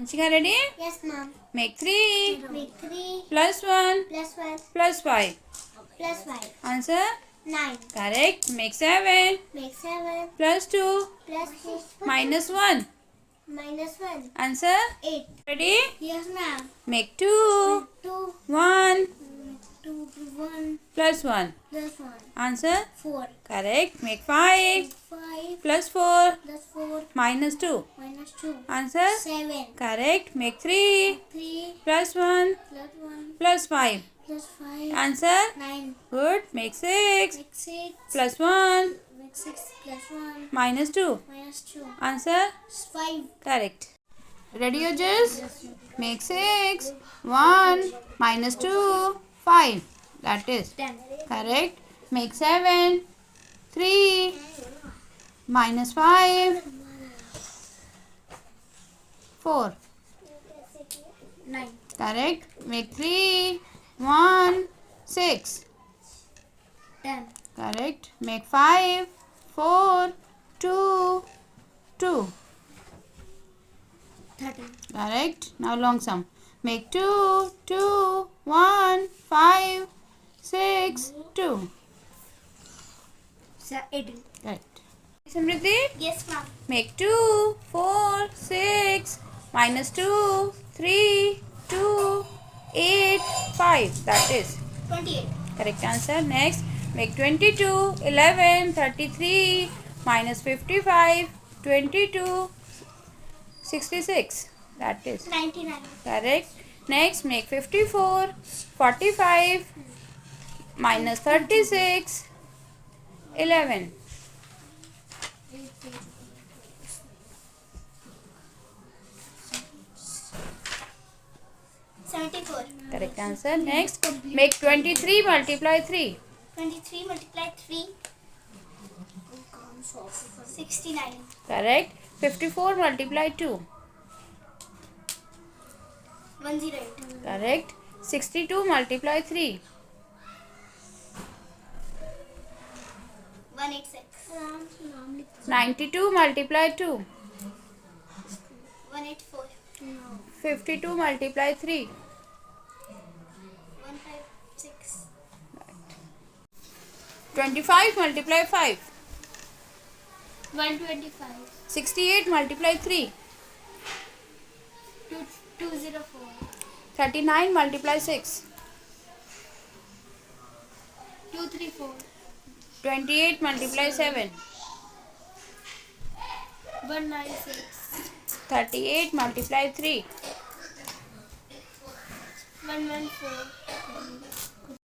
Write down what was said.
Anshika, ready? Yes, ma'am. Make 3 Make 3 plus 1 plus 1 plus 5. plus 5. Answer? 9. Correct. Make 7 Make 7 plus 2 plus 2 minus 1. minus 1. Answer? 8. Ready? Yes, ma'am. Make 2 2 1 2 1 plus 1. plus 1. Answer? 4. Correct. Make 5 5 plus 4 plus 4 minus 2. minus 2. Answer? 7. Correct. Make 3 3 plus 1 plus 1 plus 5. plus 5. Answer? 9. Good. Make 6 Make 6 plus 1 make 6 plus 1 minus 2. minus 2. Answer? 5. Correct. Ready, Ojas? Make 6 1 minus 2 5. That is 10. correct. Make 7 3 minus 5 4. 9. Correct. Make 3 1 6. 10. Correct. Make 5 4 2 2. 13. Correct. Now long sum. Make 2 2 1 5 6 2. 18. Correct. Samriddhi, Yes, ma'am. make 2 4 6 minus 2 3 2 8 5. That is 28. correct answer. Next, make 22 11 33 minus 55 22 66. That is 99. correct. Next, make 54 45 minus 36 11. 74. Correct answer. Next, make 23 multiply 3. 23 multiply 3. 69. Correct. 54 multiply 2. 108. Correct. 62 multiply 3. 186. 92 multiply 2. 184. 52 multiply 3. 156. 25 multiply 5. 125. 68 multiply 3. 204. 39 multiply 6. 234. 28 multiply 7. 196. 38 multiply 3. 114.